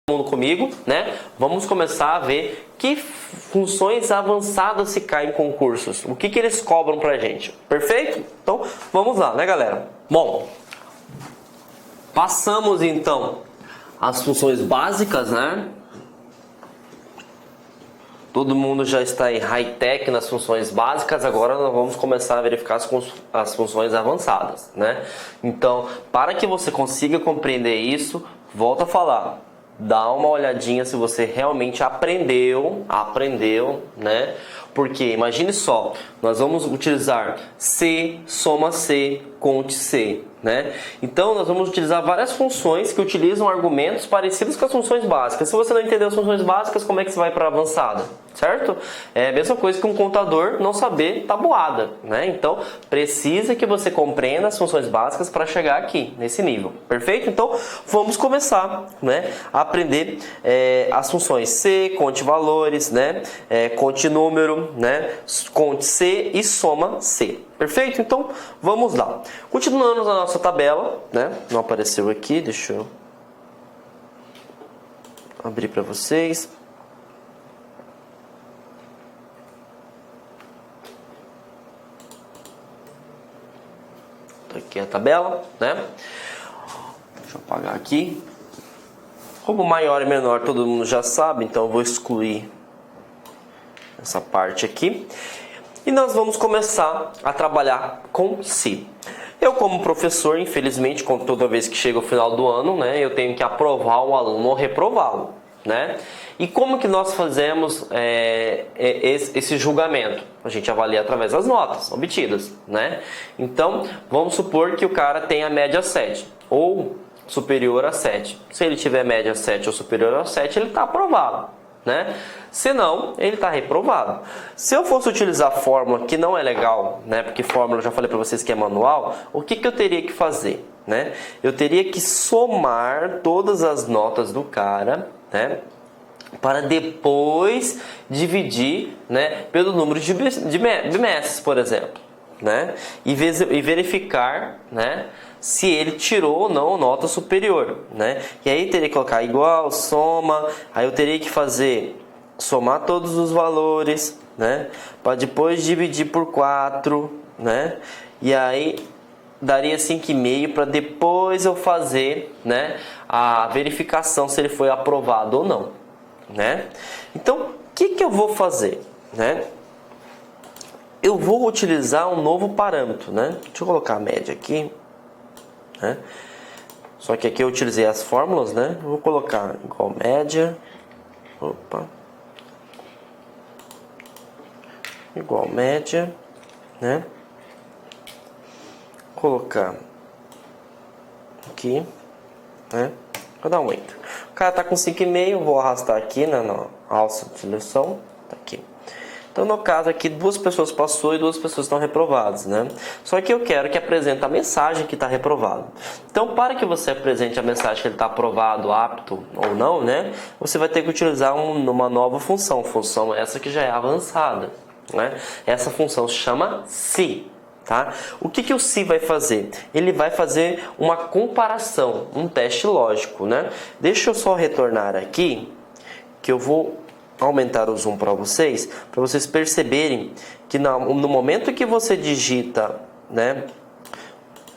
mundo comigo, né? Vamos começar a ver que funções avançadas se caem em concursos. O que eles cobram pra gente. Perfeito? Então, vamos lá, né, galera? Bom, passamos então as funções básicas, né? Todo mundo já está em high-tech nas funções básicas, agora nós vamos começar a verificar as funções avançadas, né? Então, para que você consiga compreender isso, volta a falar. Dá uma olhadinha se você realmente aprendeu, né? Porque imagine só, nós vamos utilizar C, soma C, conte C, né? Então nós vamos utilizar várias funções que utilizam argumentos parecidos com as funções básicas. Se você não entender as funções básicas, como é que você vai para a avançada? Certo? É a mesma coisa que um contador não saber tabuada, né? Então precisa que você compreenda as funções básicas para chegar aqui, nesse nível. Perfeito? Então vamos começar, né, a aprender as funções C, conte valores, né? Conte número, né? Conte C e soma C. Perfeito? Então vamos lá. Continuando na nossa tabela, né? Não apareceu aqui, deixa eu abrir para vocês. Aqui a tabela, né? Deixa eu apagar aqui. Como maior e menor todo mundo já sabe, então eu vou excluir essa parte aqui. E nós vamos começar a trabalhar com si. Eu, como professor, infelizmente, toda vez que chega o final do ano, né, eu tenho que aprovar o aluno ou reprová-lo, né? E como que nós fazemos esse julgamento? A gente avalia através das notas obtidas, né? Então, vamos supor que o cara tenha média 7 ou superior a 7. Se ele tiver média 7 ou superior a 7, ele está aprovado, né? Se não, ele está reprovado. Se eu fosse utilizar fórmula, que não é legal, né? Porque fórmula, eu já falei para vocês que é manual, o que eu teria que fazer, né? Eu teria que somar todas as notas do cara, né, para depois dividir, né, pelo número de bimestres, por exemplo, né, e verificar, né, se ele tirou ou não nota superior, né? E aí teria que colocar igual, soma, aí eu teria que somar todos os valores, né, para depois dividir por 4, né? E aí daria 5,5 para depois eu fazer, né, a verificação se ele foi aprovado ou não, né? Então, o que eu vou fazer, né? Eu vou utilizar um novo parâmetro, né? Deixa eu colocar a média aqui, né? Só que aqui eu utilizei as fórmulas, né? Eu vou colocar igual média, igual média, né? Colocar aqui, né? Vou dar um enter. O cara tá com 5,5, eu vou arrastar aqui, né, na alça de seleção, tá aqui. Então, no caso aqui, 2 pessoas passou e 2 pessoas estão reprovadas, né? Só que eu quero que apresente a mensagem que está reprovado. Então, para que você apresente a mensagem que ele está aprovado, apto ou não, né? Você vai ter que utilizar uma nova função. Função essa que já é avançada, né? Essa função se chama se. Tá? O que o se vai fazer? Ele vai fazer uma comparação, um teste lógico, né? Deixa eu só retornar aqui, que eu vou aumentar o zoom para vocês perceberem que no momento que você digita, né,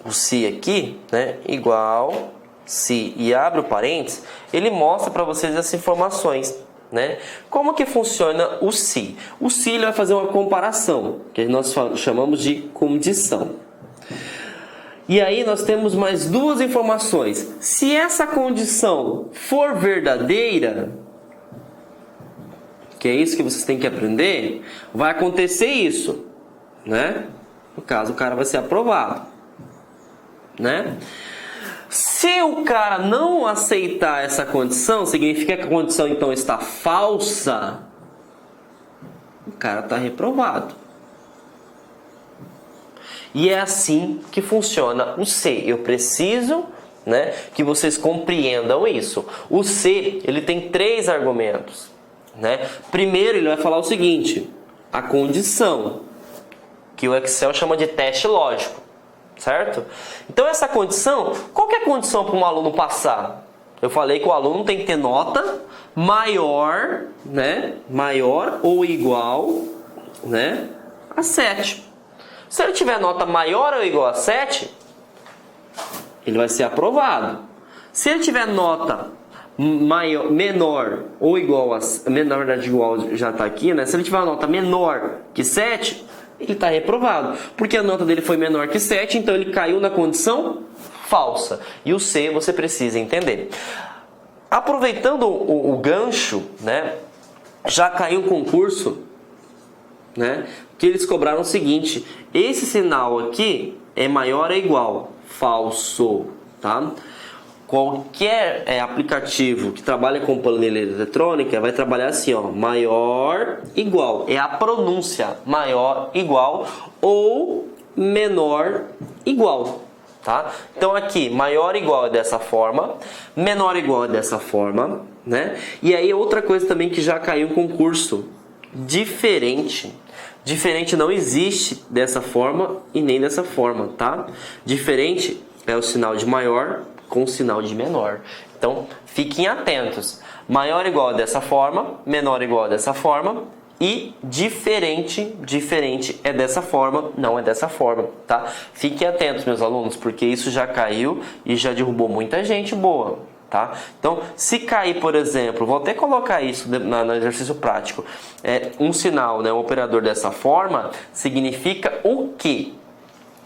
o se aqui, né, igual se e abre o parênteses, ele mostra para vocês essas informações, né? Como que funciona o se? O se ele vai fazer uma comparação, que nós chamamos de condição. E aí nós temos mais 2 informações. Se essa condição for verdadeira, que é isso que vocês têm que aprender, vai acontecer isso, né? No caso, o cara vai ser aprovado, né? Se o cara não aceitar essa condição, significa que a condição então está falsa, o cara está reprovado. E é assim que funciona o se. Eu preciso, né, que vocês compreendam isso. O se, ele tem 3 argumentos, né? Primeiro, ele vai falar o seguinte: a condição, que o Excel chama de teste lógico. Certo? Então essa condição, qual que é a condição para um aluno passar? Eu falei que o aluno tem que ter nota maior, né? Maior ou igual, né? A 7. Se ele tiver nota maior ou igual a 7, ele vai ser aprovado. Se ele tiver nota maior, menor ou igual a... Na verdade, igual já está aqui, né? Se ele tiver uma nota menor que 7, ele está reprovado. Porque a nota dele foi menor que 7, então ele caiu na condição falsa. E o C você precisa entender. Aproveitando o gancho, né? Já caiu um concurso, né? Que eles cobraram o seguinte: esse sinal aqui é maior ou igual? Falso, tá? Qualquer aplicativo que trabalha com planilha eletrônica vai trabalhar assim, ó, maior igual. É a pronúncia maior igual ou menor igual, tá? Então aqui, maior igual é dessa forma, menor igual é dessa forma, né? E aí outra coisa também que já caiu em concurso, diferente. Diferente não existe dessa forma e nem dessa forma, tá? Diferente é o sinal de maior com o sinal de menor. Então, fiquem atentos. Maior igual dessa forma, menor igual dessa forma e diferente é dessa forma, não é dessa forma, tá? Fiquem atentos, meus alunos, porque isso já caiu e já derrubou muita gente boa, tá? Então, se cair, por exemplo, vou até colocar isso no exercício prático, um sinal, né, um operador dessa forma, significa o quê?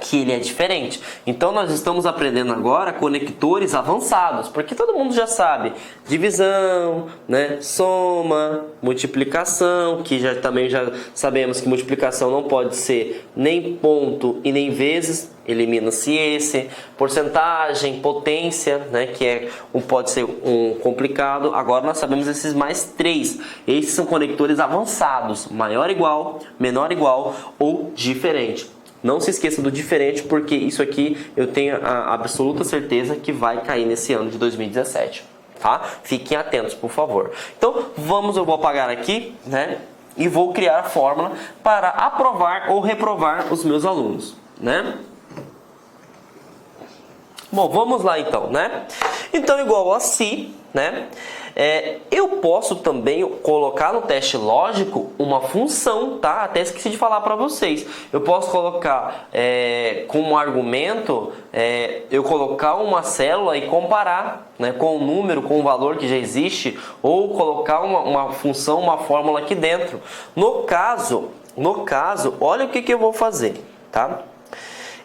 Que ele é diferente. Então nós estamos aprendendo agora conectores avançados, porque todo mundo já sabe divisão, né, soma, multiplicação, que também já sabemos que multiplicação não pode ser nem ponto e nem vezes, elimina-se esse, porcentagem, potência, né, que pode ser um complicado. Agora nós sabemos esses mais 3. Esses são conectores avançados, maior igual, menor igual ou diferente. Não se esqueça do diferente, porque isso aqui eu tenho a absoluta certeza que vai cair nesse ano de 2017, tá? Fiquem atentos, por favor. Então, eu vou apagar aqui, né? E vou criar a fórmula para aprovar ou reprovar os meus alunos, né? Bom, vamos lá então, né? Então, igual a se, né? Eu posso também colocar no teste lógico uma função, tá? Até esqueci de falar para vocês. Eu posso colocar como argumento, eu colocar uma célula e comparar, né, com o número, com o valor que já existe, ou colocar uma função, uma fórmula aqui dentro. No caso, olha o que eu vou fazer, tá?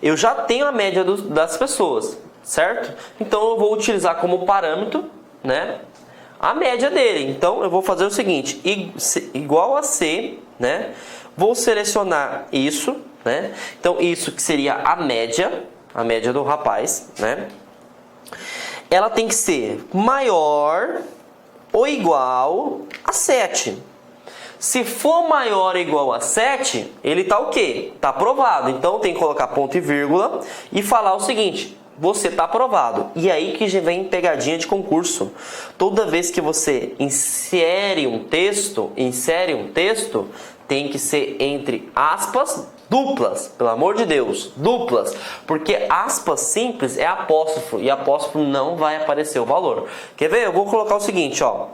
Eu já tenho a média das pessoas, certo? Então eu vou utilizar como parâmetro, né, a média dele. Então eu vou fazer o seguinte: igual a C, né? Vou selecionar isso, né? Então isso que seria a média do rapaz, né? Ela tem que ser maior ou igual a 7. Se for maior ou igual a 7, ele tá o quê? Tá aprovado. Então tem que colocar ponto e vírgula e falar o seguinte: você está aprovado. E aí que já vem pegadinha de concurso. Toda vez que você insere um texto, tem que ser entre aspas duplas, pelo amor de Deus, duplas, porque aspas simples é apóstrofo, e apóstrofo não vai aparecer o valor. Quer ver? Eu vou colocar o seguinte, ó,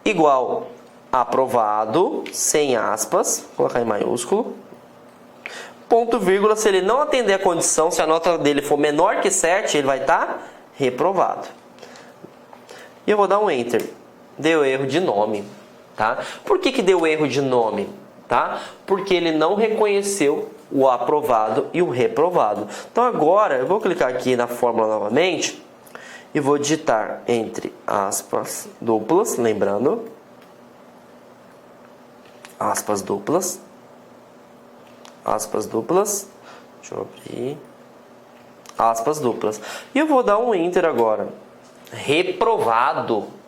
igual aprovado, sem aspas, vou colocar em maiúsculo, ponto vírgula, se ele não atender a condição, se a nota dele for menor que 7, ele vai estar reprovado. E eu vou dar um Enter. Deu erro de nome, tá? Por que deu erro de nome? Tá? Porque ele não reconheceu o aprovado e o reprovado. Então agora eu vou clicar aqui na fórmula novamente e vou digitar entre aspas duplas, lembrando, aspas duplas, deixa eu abrir, aspas duplas, e eu vou dar um Enter agora. Reprovado.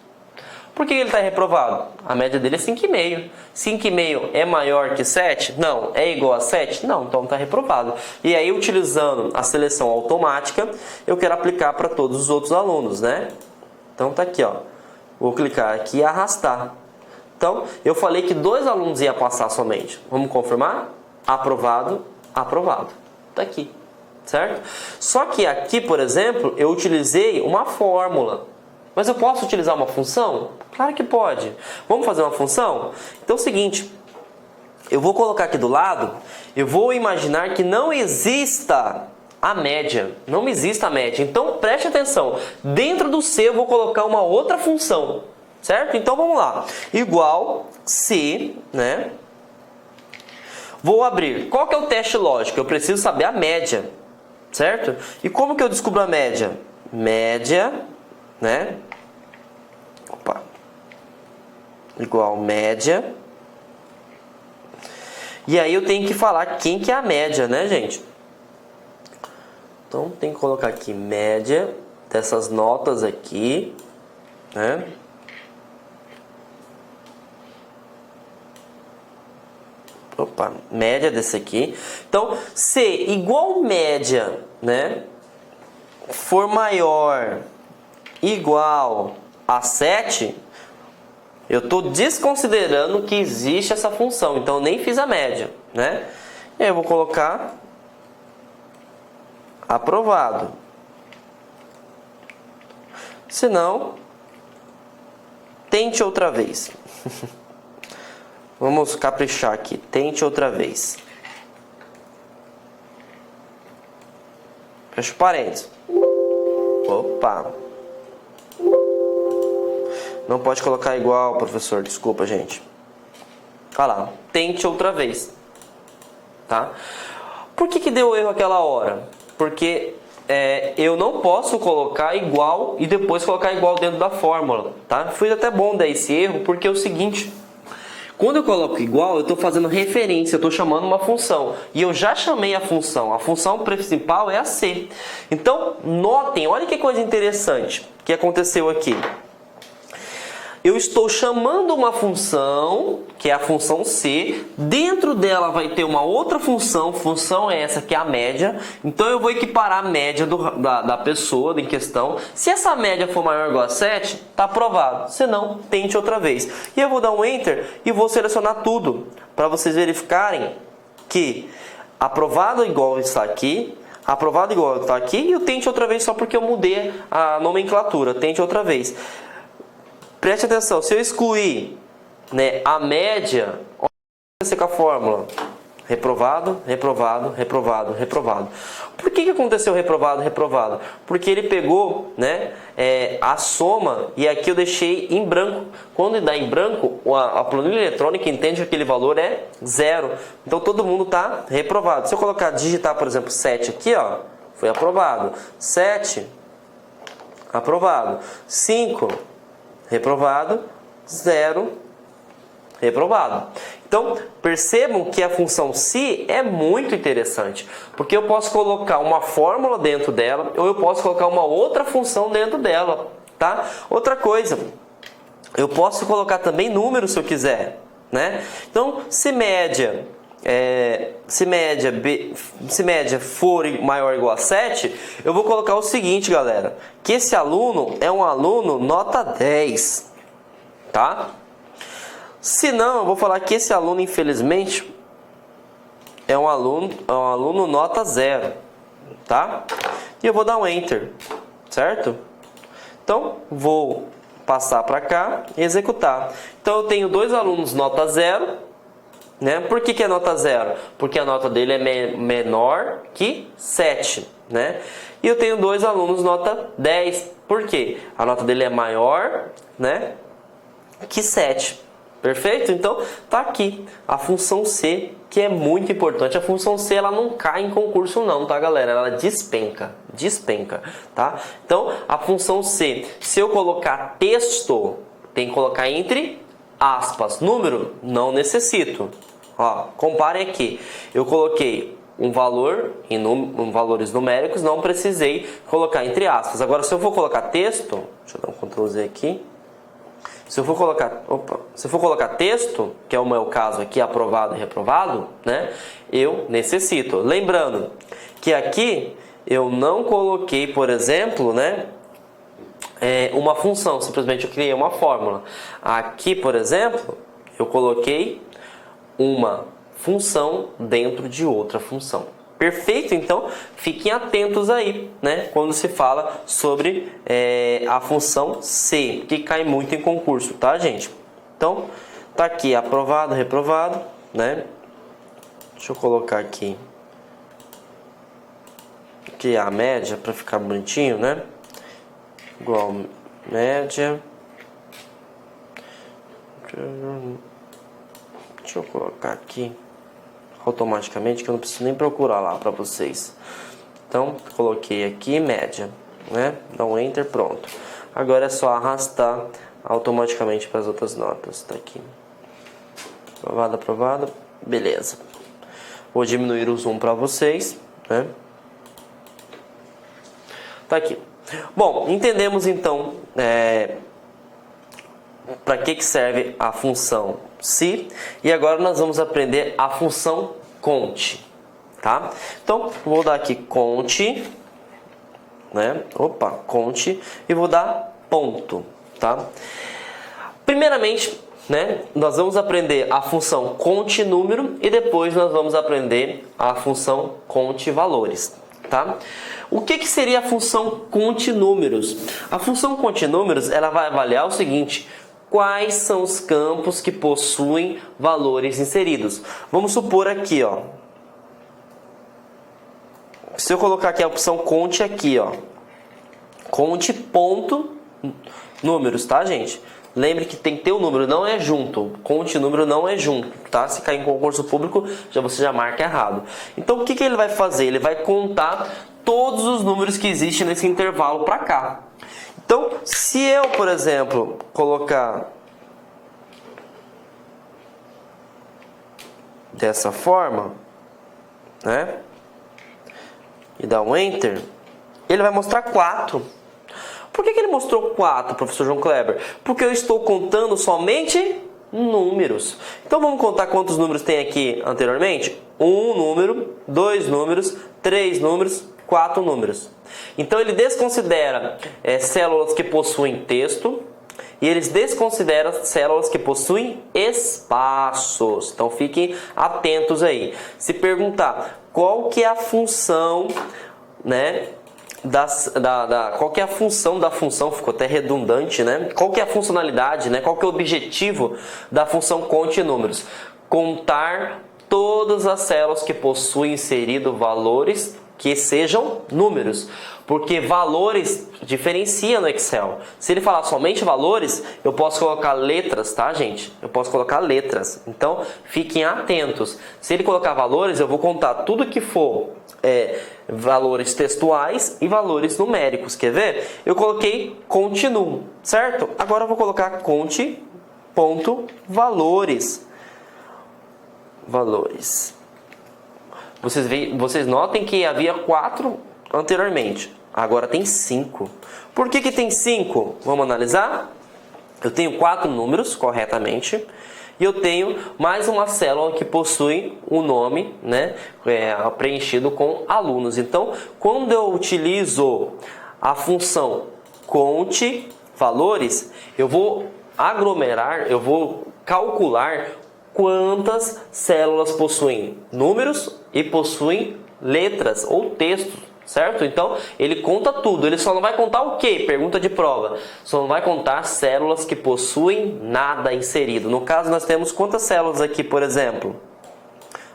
Por que ele está reprovado? A média dele é 5,5. 5,5 é maior que 7? Não. É igual a 7? Não, então está reprovado. E aí, utilizando a seleção automática, eu quero aplicar para todos os outros alunos, né? Então tá aqui, ó. Vou clicar aqui e arrastar. Então, eu falei que 2 alunos iam passar somente. Vamos confirmar? Aprovado, aprovado. Tá aqui, certo? Só que aqui, por exemplo, eu utilizei uma fórmula. Mas eu posso utilizar uma função? Claro que pode. Vamos fazer uma função? Então é o seguinte, eu vou colocar aqui do lado, eu vou imaginar que não exista a média. Não exista a média. Então preste atenção. Dentro do C eu vou colocar uma outra função. Certo? Então vamos lá. Igual C, né? Vou abrir. Qual que é o teste lógico? Eu preciso saber a média. Certo? E como que eu descubro a média? Média, né? Opa. Igual média. E aí eu tenho que falar quem que é a média, né, gente? Então tem que colocar aqui média dessas notas aqui, né? Opa, média desse aqui. Então, se igual média, né, for maior igual a 7, eu estou desconsiderando que existe essa função. Então, eu nem fiz a média, né? E aí eu vou colocar aprovado. Se não, tente outra vez. Vamos caprichar aqui. Tente outra vez. Fecha o parênteses. Opa. Não pode colocar igual, professor. Desculpa, gente. Olha lá. Tente outra vez. Tá? Por que deu erro aquela hora? Porque eu não posso colocar igual e depois colocar igual dentro da fórmula. Tá? Foi até bom dar esse erro, porque é o seguinte... Quando eu coloco igual, eu estou fazendo referência, eu estou chamando uma função. E eu já chamei a função principal é a C. Então, notem, olha que coisa interessante que aconteceu aqui. Eu estou chamando uma função, que é a função C. Dentro dela vai ter uma outra função essa que é a média. Então eu vou equiparar a média da pessoa em questão. Se essa média for maior ou igual a 7, está aprovado. Se não, tente outra vez. E eu vou dar um Enter e vou selecionar tudo. Para vocês verificarem que aprovado igual está aqui. Aprovado igual está aqui. E eu tente outra vez só porque eu mudei a nomenclatura. Tente outra vez. Preste atenção, se eu excluir, né, a média, olha o que vai com a fórmula. Reprovado, reprovado, reprovado, reprovado. Por que aconteceu reprovado, reprovado? Porque ele pegou, né, a soma e aqui eu deixei em branco. Quando dá em branco, a planilha eletrônica entende que aquele valor é 0. Então todo mundo está reprovado. Se eu digitar, por exemplo, 7 aqui, ó, foi aprovado. 7, aprovado. 5, reprovado, 0, reprovado. Então, percebam que a função se é muito interessante, porque eu posso colocar uma fórmula dentro dela, ou eu posso colocar uma outra função dentro dela, tá? Outra coisa, eu posso colocar também números se eu quiser, né? Então, se média for maior ou igual a 7, eu vou colocar o seguinte, galera, que esse aluno é um aluno nota 10, tá? Se não, eu vou falar que esse aluno, infelizmente, é um aluno nota 0, tá? E eu vou dar um Enter, certo? Então, vou passar para cá e executar. Então, eu tenho dois alunos nota 0, né? Por que é nota 0? Porque a nota dele é menor que 7, né? E eu tenho dois alunos nota 10. Por quê? A nota dele é maior, né, que 7. Perfeito? Então, tá aqui a função C, que é muito importante. A função C, ela não cai em concurso não, tá, galera? Ela despenca, tá? Então, a função C, se eu colocar texto, tem que colocar entre aspas. Número, não necessito. Ó, comparem aqui. Eu coloquei um valor em valores numéricos, não precisei colocar entre aspas. Agora, se eu for colocar texto, deixa eu dar um Ctrl Z aqui. Se eu for colocar texto, que é o meu caso aqui, aprovado e reprovado, né, eu necessito. Lembrando que aqui eu não coloquei, por exemplo, né, uma função, simplesmente eu criei uma fórmula. Aqui, por exemplo, eu coloquei uma função dentro de outra função. Perfeito? Então, fiquem atentos aí, né? Quando se fala sobre a função se, que cai muito em concurso, tá, gente? Então, tá aqui aprovado, reprovado, né? Deixa eu colocar aqui que é a média para ficar bonitinho, né? Igual média. Deixa eu colocar aqui automaticamente, que eu não preciso nem procurar lá para vocês. Então, coloquei aqui média, né? Dá um enter, pronto. Agora é só arrastar automaticamente para as outras notas. Tá aqui. Aprovado, aprovado. Beleza. Vou diminuir o zoom para vocês, né? Tá aqui. Bom, entendemos então para que serve a função se, e agora nós vamos aprender a função cont, tá? Então, vou dar aqui cont, né? Opa, cont, e vou dar ponto, tá? Primeiramente, né, nós vamos aprender a função cont número e depois nós vamos aprender a função cont valores, tá? O que seria a função cont números? A função cont números, ela vai avaliar o seguinte: quais são os campos que possuem valores inseridos? Vamos supor aqui, ó. Se eu colocar aqui a opção cont aqui, ó. Cont ponto números, tá, gente? Lembre que tem que ter o número, não é junto. Cont número não é junto, tá? Se cair em concurso público, você já marca errado. Então, o que ele vai fazer? Ele vai contar todos os números que existem nesse intervalo para cá. Então, se eu, por exemplo, colocar dessa forma, né? E dar um enter, ele vai mostrar 4. Por que ele mostrou 4, professor João Kleber? Porque eu estou contando somente números. Então vamos contar quantos números tem aqui anteriormente? 1 número, 2 números, 3 números, 4 números. Então ele desconsidera células que possuem texto e eles desconsideram células que possuem espaços. Então fiquem atentos aí. Se perguntar qual que é a função, né? Qual que é a função da função, ficou até redundante, né? Qual que é a funcionalidade, né? Qual que é o objetivo da função cont números? Contar todas as células que possuem inserido valores que sejam números, porque valores diferencia no Excel. Se ele falar somente valores, eu posso colocar letras, tá, gente? Eu posso colocar letras. Então, fiquem atentos. Se ele colocar valores, eu vou contar tudo que for valores textuais e valores numéricos. Quer ver? Eu coloquei continuo, certo? Agora eu vou colocar conte.valores. Valores. Vocês notem que havia 4 anteriormente. Agora tem 5. Por que tem 5? Vamos analisar? Eu tenho 4 números corretamente. E eu tenho mais uma célula que possui um nome, né, preenchido com alunos. Então, quando eu utilizo a função cont valores, eu vou aglomerar, eu vou calcular quantas células possuem números e possuem letras ou textos. Certo? Então, ele conta tudo. Ele só não vai contar o quê? Pergunta de prova. Só não vai contar células que possuem nada inserido. No caso, nós temos quantas células aqui, por exemplo?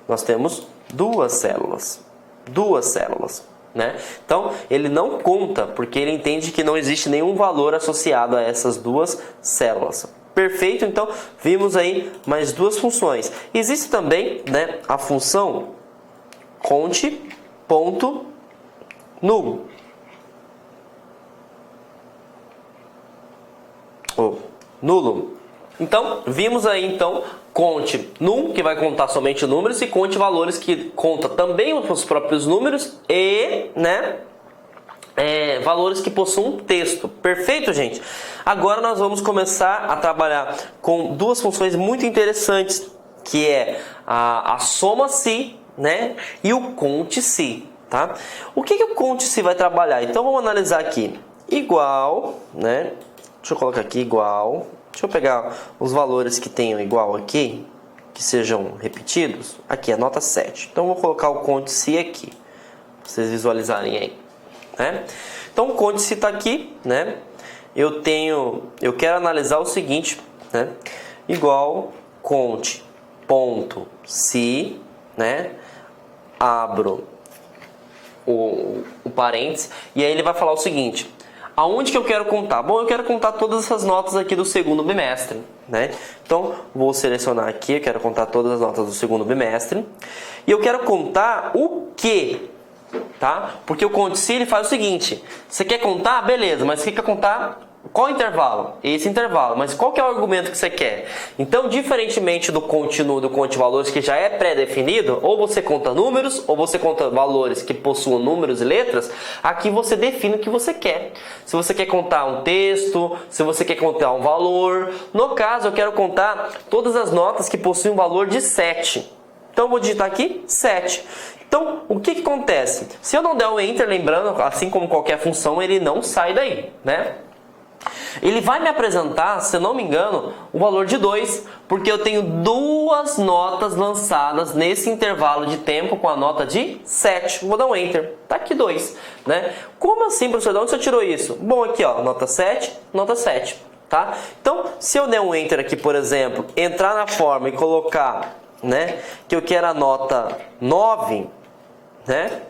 Nós temos 2 células. 2 células, né? Então, ele não conta, porque ele entende que não existe nenhum valor associado a essas 2 células. Perfeito? Então, vimos aí mais 2 funções. Existe também, né, a função conte.nulo. Nulo. Então, vimos aí então conte num, que vai contar somente números, e conte valores, que conta também os próprios números e, né, valores que possuem texto. Perfeito, gente? Agora nós vamos começar a trabalhar com 2 funções muito interessantes, que é a soma-se, né, e o conte-se. Tá? O que o conte-se vai trabalhar? Então vamos analisar aqui. Igual, né? Deixa eu colocar aqui igual. Deixa eu pegar os valores que tenham igual aqui, que sejam repetidos. Aqui é nota 7. Então vou colocar o conte-se aqui. vocês visualizarem aí, né? Então, o conte-se está aqui, né? Eu quero analisar o seguinte, né? Igual conte.se, né? Abro o parênteses, e aí ele vai falar o seguinte: aonde que eu quero contar? Bom, eu quero contar todas essas notas aqui do segundo bimestre, né? Então, vou selecionar aqui, eu quero contar todas as notas do segundo bimestre. E eu quero contar o quê? Tá? Porque o conte-se ele faz o seguinte: você quer contar? Beleza, mas você quer contar qual intervalo? Esse intervalo. Mas qual que é o argumento que você quer? Então, diferentemente do continu, do conte valores, que já é pré-definido, ou você conta números, ou você conta valores que possuam números e letras, aqui você define o que você quer. Se você quer contar um texto, se você quer contar um valor. No caso, eu quero contar todas as notas que possuem um valor de 7. Então, eu vou digitar aqui 7. Então, o que acontece? Se eu não der o Enter, lembrando, assim como qualquer função, ele não sai daí, né? Ele vai me apresentar, se eu não me engano, o valor de 2, porque eu tenho duas notas lançadas nesse intervalo de tempo com a nota de 7. Vou dar um Enter. Tá aqui 2, né? Como assim, professor? De onde você tirou isso? Bom, aqui, ó, nota 7, nota 7, tá? Então, se eu der um Enter aqui, por exemplo, entrar na forma e colocar, né, que eu quero a nota 9, né?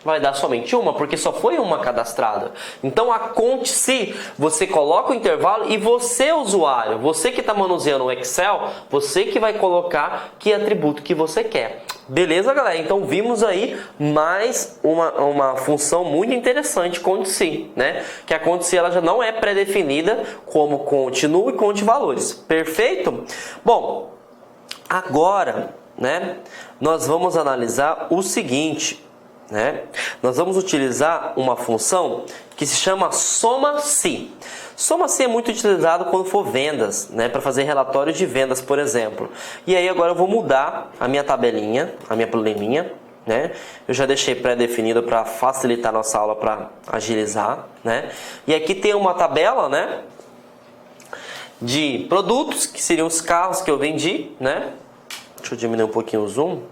Vai dar somente uma, porque só foi uma cadastrada. Então, a conte-se, você coloca o intervalo e você, usuário, você que está manuseando o Excel, você que vai colocar que atributo que você quer. Beleza, galera? Então, vimos aí mais uma função muito interessante, conte-se, né? Que a conte-se ela já não é pré-definida como continue e conte valores. Perfeito? Bom, agora, né, nós vamos analisar o seguinte, né? Nós vamos utilizar uma função que se chama soma-se. Soma-se é muito utilizado quando for vendas, né? Para fazer relatório de vendas, por exemplo. E aí agora eu vou mudar a minha tabelinha, a minha probleminha, né? Eu já deixei pré-definido para facilitar a nossa aula, para agilizar, né? E aqui tem uma tabela, né, de produtos, que seriam os carros que eu vendi, né? Deixa eu diminuir um pouquinho o zoom.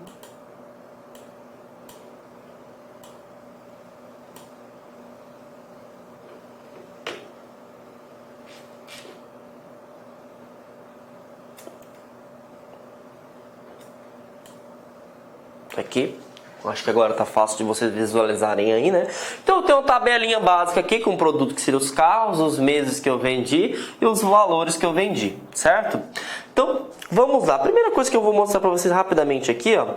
Aqui, acho que agora tá fácil de vocês visualizarem aí, né? Então eu tenho uma tabelinha básica aqui com o produto que seriam os carros, os meses que eu vendi e os valores que eu vendi, certo? Então, vamos lá. A primeira coisa que eu vou mostrar para vocês rapidamente aqui, ó,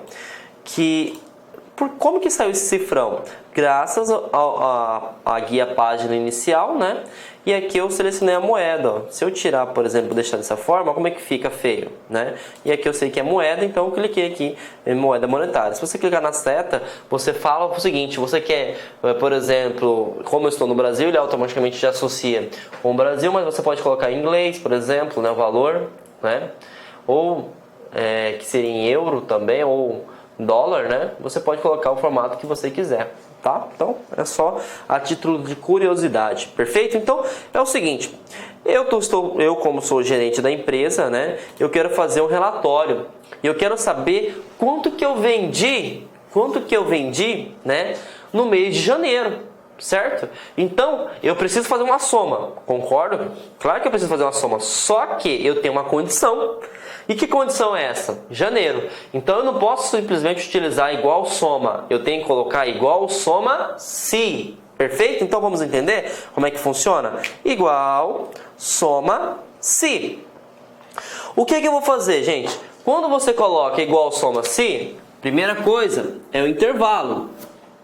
como que saiu esse cifrão? Graças à guia página inicial, né? E aqui eu selecionei a moeda, ó. Se eu tirar, por exemplo, deixar dessa forma, como é que fica feio, né? E aqui eu sei que é moeda, então eu cliquei aqui em moeda monetária. Se você clicar na seta, você fala o seguinte: você quer, por exemplo, como eu estou no Brasil, ele automaticamente já associa com o Brasil, mas você pode colocar em inglês, por exemplo, né, o valor, né? Ou que seria em euro também, ou dólar, né? Você pode colocar o formato que você quiser, tá? Então, é só a título de curiosidade, perfeito? Então, é o seguinte, eu como sou gerente da empresa, né? Eu quero fazer um relatório, e eu quero saber quanto que eu vendi, né? No mês de janeiro, certo? Então, eu preciso fazer uma soma, concordo? Claro que eu preciso fazer uma soma, só que eu tenho uma condição. E que condição é essa? Janeiro. Então eu não posso simplesmente utilizar igual soma. Eu tenho que colocar igual soma-se. Perfeito? Então vamos entender como é que funciona? Igual soma-se. O que eu vou fazer, gente? Quando você coloca igual soma-se, primeira coisa é o intervalo.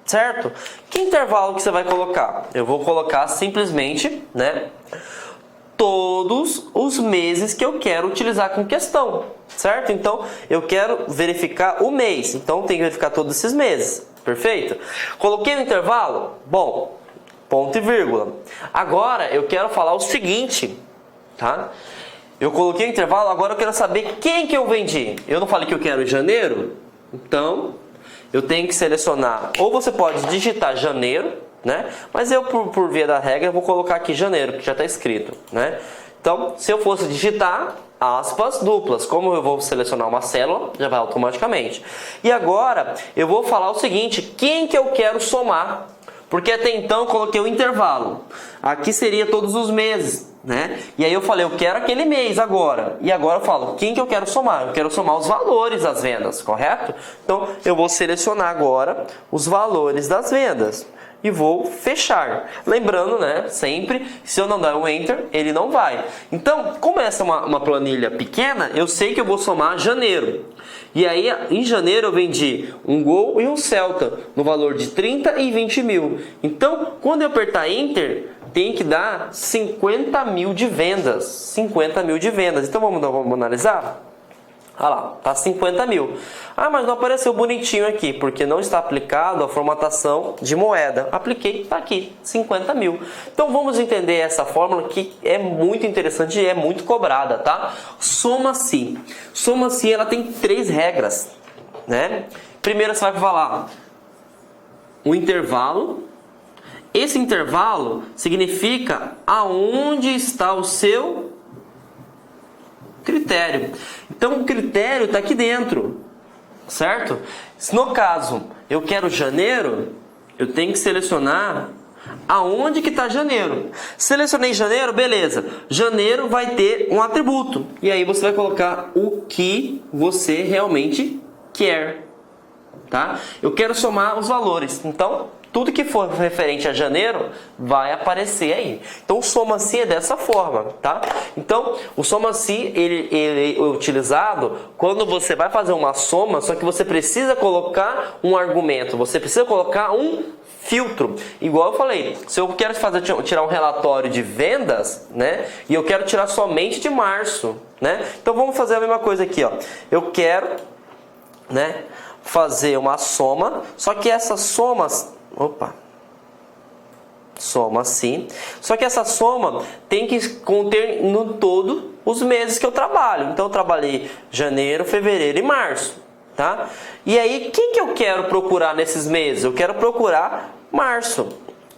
Certo? Que intervalo que você vai colocar? Eu vou colocar simplesmente, né, todos os meses que eu quero utilizar com questão, certo? Então, eu quero verificar o mês, então tem que verificar todos esses meses, perfeito? Coloquei no intervalo? Bom, ponto e vírgula. Agora, eu quero falar o seguinte, tá? Eu coloquei o intervalo, agora eu quero saber quem que eu vendi. Eu não falei que eu quero em janeiro? Então, eu tenho que selecionar, ou você pode digitar janeiro, né? Mas eu, por via da regra, vou colocar aqui janeiro, que já está escrito, né? Então, se eu fosse digitar aspas duplas, como eu vou selecionar uma célula, já vai automaticamente. E agora, eu vou falar o seguinte, quem que eu quero somar? Porque até então eu coloquei o intervalo. Aqui seria todos os meses, né? E aí eu falei, eu quero aquele mês agora. E agora eu falo, quem que eu quero somar? Eu quero somar os valores das vendas, correto? Então, eu vou selecionar agora os valores das vendas. E vou fechar. Lembrando, né, sempre, se eu não dar um Enter, ele não vai. Então, como essa é uma planilha pequena, eu sei que eu vou somar janeiro. E aí, em janeiro, eu vendi um Gol e um Celta, no valor de 30 e 20 mil. Então, quando eu apertar Enter, tem que dar 50 mil de vendas. 50 mil de vendas. Então, vamos analisar? Olha lá, tá 50 mil. Ah, mas não apareceu bonitinho aqui, porque não está aplicado a formatação de moeda. Apliquei, tá aqui, 50 mil. Então vamos entender essa fórmula que é muito interessante e é muito cobrada, tá? Soma-se. Soma-se, ela tem 3 regras, né? Primeiro você vai falar o intervalo. Esse intervalo significa aonde está o seu critério. Então o critério está aqui dentro, certo? Se no caso eu quero janeiro, eu tenho que selecionar aonde que está janeiro. Selecionei janeiro, beleza. Janeiro vai ter um atributo. E aí você vai colocar o que você realmente quer, tá? Eu quero somar os valores. Então, tudo que for referente a janeiro vai aparecer aí. Então, o soma-se é dessa forma, tá? Então, o soma-se ele é utilizado quando você vai fazer uma soma, só que você precisa colocar um argumento, você precisa colocar um filtro. Igual eu falei, se eu quero tirar um relatório de vendas, né? E eu quero tirar somente de março, né? Então, vamos fazer a mesma coisa aqui, ó. Eu quero, né, fazer uma soma, só que essas somas... Soma sim. Só que essa soma tem que conter no todo os meses que eu trabalho. Então eu trabalhei janeiro, fevereiro e março, tá? E aí quem que eu quero procurar nesses meses? Eu quero procurar março,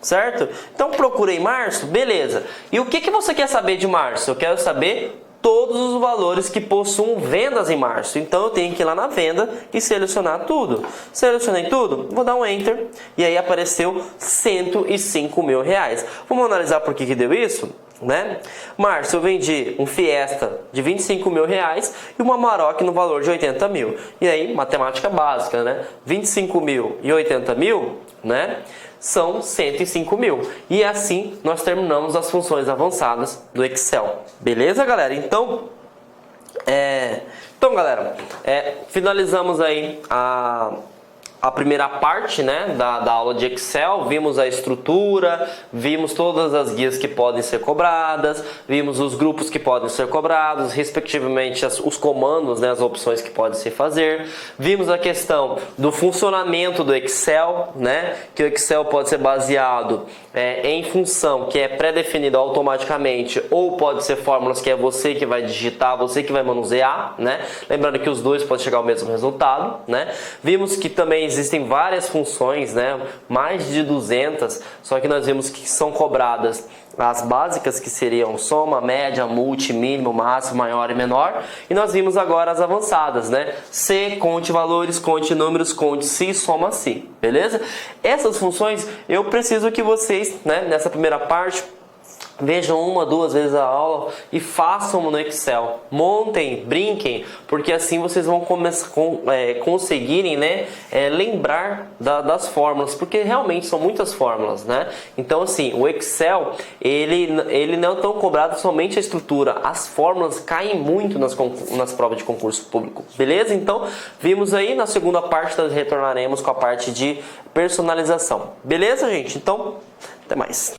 certo? Então procurei março, beleza. E o que você quer saber de março? Eu quero saber todos os valores que possuam vendas em março. Então eu tenho que ir lá na venda e selecionar tudo. Selecionei tudo, vou dar um Enter e aí apareceu 105 mil reais. Vamos analisar por que deu isso? Né? Março eu vendi um Fiesta de 25 mil reais e uma Amarok no valor de 80 mil. E aí, matemática básica, né? 25 mil e 80 mil, né? São 105 mil. E assim nós terminamos as funções avançadas do Excel. Beleza, galera? Então, galera, finalizamos aí a primeira parte, né, da aula de Excel. Vimos a estrutura, vimos todas as guias que podem ser cobradas, vimos os grupos que podem ser cobrados, respectivamente os comandos, né, as opções que podem se fazer. Vimos a questão do funcionamento do Excel, né, que o Excel pode ser baseado em função que é pré-definido automaticamente, ou pode ser fórmulas que é você que vai digitar, você que vai manusear, né? Lembrando que os dois podem chegar ao mesmo resultado, né? Vimos que também existem várias funções, né? Mais de 200, só que nós vimos que são cobradas as básicas, que seriam soma, média, multi, mínimo, máximo, maior e menor. E nós vimos agora as avançadas, né? Se, conte valores, conte números, conte se, soma se. Beleza? Essas funções eu preciso que vocês, né, nessa primeira parte, vejam 1, 2 vezes a aula e façam no Excel. Montem, brinquem, porque assim vocês vão conseguirem, né, lembrar das fórmulas, porque realmente são muitas fórmulas, né? Então assim, o Excel, ele não é tão cobrado somente a estrutura, as fórmulas caem muito nas provas de concurso público, beleza? Então, vimos aí, na segunda parte nós retornaremos com a parte de personalização, beleza, gente? Então, até mais.